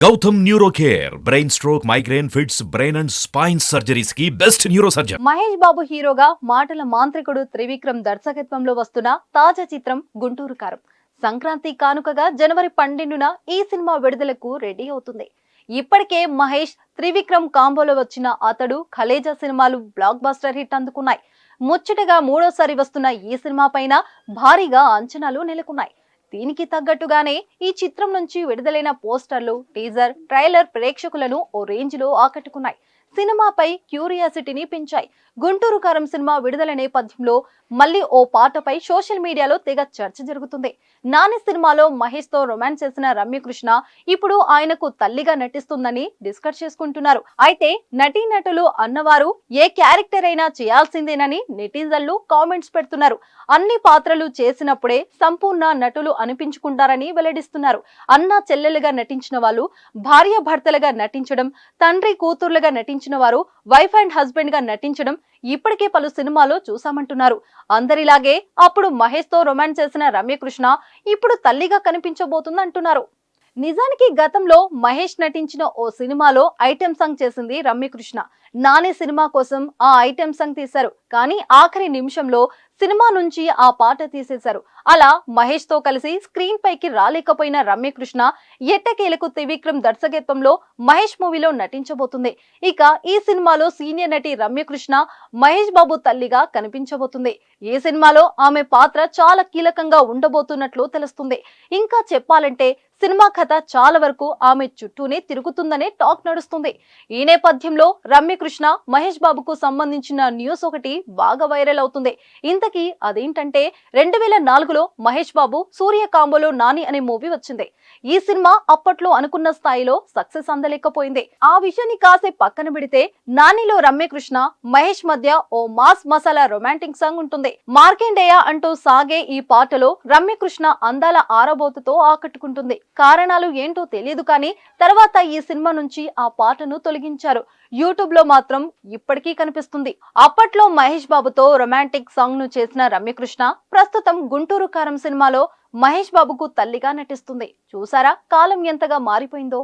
Gautam neuro care brain stroke migraine fits brain and spine surgeries కి best neurosurgeon. Mahesh Babu హీరోగా మాటల మాంత్రికుడు త్రివిక్రమ్ దర్శకత్వంలో వస్తున్న తాజా చిత్రం గుంటూరు కారం సంక్రాంతి కానుకగా జనవరి 12న ఈ సినిమా విడుదలకు రెడీ అవుతుంది. ఇప్పటికే మహేష్ త్రివిక్రమ్ కాంబోలో వచ్చిన అతడు ఖలేజా సినిమాలు బ్లాక్ బస్టర్ హిట్ అందుకున్నాయి. ముచ్చటగా మూడోసారి వస్తున్న ఈ సినిమా పైన భారీగా అంచనాలు నెలకొన్నాయి. దీనికి తగ్గట్టుగానే ఈ చిత్రం నుంచి విడుదలైన పోస్టర్లు, టీజర్, ట్రైలర్ ప్రేక్షకులను ఓ రేంజ్ లో ఆకట్టుకున్నాయి. సినిమాపై క్యూరియాసిటీని పెంచాయి. గుంటూరు కారం సినిమా విడుదల నేపథ్యంలో మళ్ళీ ఓ పాటపై సోషల్ మీడియాలో తెగ చర్చ జరుగుతుంది. నాని సినిమాలో మహేష్ తో రొమాన్స్ చేసిన రమ్యకృష్ణ ఇప్పుడు ఆయనకు తల్లిగా నటిస్తుందని డిస్కస్ చేసుకుంటున్నారు. అయితే నటీనటులు అన్నవారు ఏ క్యారెక్టర్ అయినా చేయాల్సిందేనని నెటిజన్లు కామెంట్స్ పెడుతున్నారు. అన్ని పాత్రలు చేసినప్పుడే సంపూర్ణ నటులు అనిపించుకుంటారని వెల్లడిస్తున్నారు. అన్న చెల్లెలుగా నటించిన వాళ్ళు భార్య భర్తలుగా నటించడం, తండ్రి కూతుర్లుగా నటించిన వారు వైఫ్ అండ్ హస్బెండ్ గా నటించడం ఇప్పటికే పలు సినిమాలో చూసామంటున్నారు. అందరిలాగే అప్పుడు మహేష్ తో రొమాన్స్ చేసిన రమ్యకృష్ణ ఇప్పుడు తల్లిగా కనిపించబోతుంది అంటున్నారు. నిజానికి గతంలో మహేష్ నటించిన ఓ సినిమాలో ఐటెం సాంగ్ చేసింది రమ్యకృష్ణ. నాని సినిమా కోసం ఆ ఐటెం సాంగ్ తీశారు. కానీ ఆఖరి నిమిషంలో సినిమా నుంచి ఆ పాట తీసేశారు. అలా మహేష్ తో కలిసి స్క్రీన్ పైకి రాలేకపోయిన రమ్యకృష్ణ ఎట్టకేలకు త్రివిక్రమ్ దర్శకత్వంలో మహేష్ మూవీలో నటించబోతుంది. ఇక ఈ సినిమాలో సీనియర్ నటి రమ్యకృష్ణ మహేష్ బాబు తల్లిగా కనిపించబోతుంది. ఈ సినిమాలో ఆమె పాత్ర చాలా కీలకంగా ఉండబోతున్నట్లు తెలుస్తుంది. ఇంకా చెప్పాలంటే సినిమా కథ చాలా వరకు ఆమె చుట్టూనే తిరుగుతుందనే టాక్ నడుస్తుంది. ఈ నేపథ్యంలో రమ్యకృష్ణ మహేష్ బాబుకు సంబంధించిన న్యూస్ ఒకటి బాగా వైరల్ అవుతుంది. ఇంతకీ అదేంటంటే 2004లో మహేష్ బాబు సూర్య కాంబోలో నాని అనే మూవీ వచ్చింది. ఈ సినిమా అప్పట్లో అనుకున్న స్థాయిలో సక్సెస్ అందలేకపోయింది. ఆ విషయాన్ని కాసే పక్కన పెడితే నానిలో రమ్యకృష్ణ మహేష్ మధ్య ఓ మాస్ మసాలా రొమాంటిక్ సాంగ్ ఉంటుంది. మార్కండేయ అంటూ సాగే ఈ పాటలో రమ్యకృష్ణ అందాల ఆరబోతుతో ఆకట్టుకుంటుంది. కారణాలు ఏంటో తెలియదు కానీ తర్వాత ఈ సినిమా నుంచి ఆ పాటను తొలగించారు. యూట్యూబ్ లో మాత్రం ఇప్పటికీ కనిపిస్తుంది. అప్పట్లో మహేష్ బాబుతో రొమాంటిక్ సాంగ్ ను చేసిన రమ్యకృష్ణ ప్రస్తుతం గుంటూరు కారం సినిమాలో మహేష్ బాబుకు తల్లిగా నటిస్తుంది. చూసారా కాలం ఎంతగా మారిపోయిందో.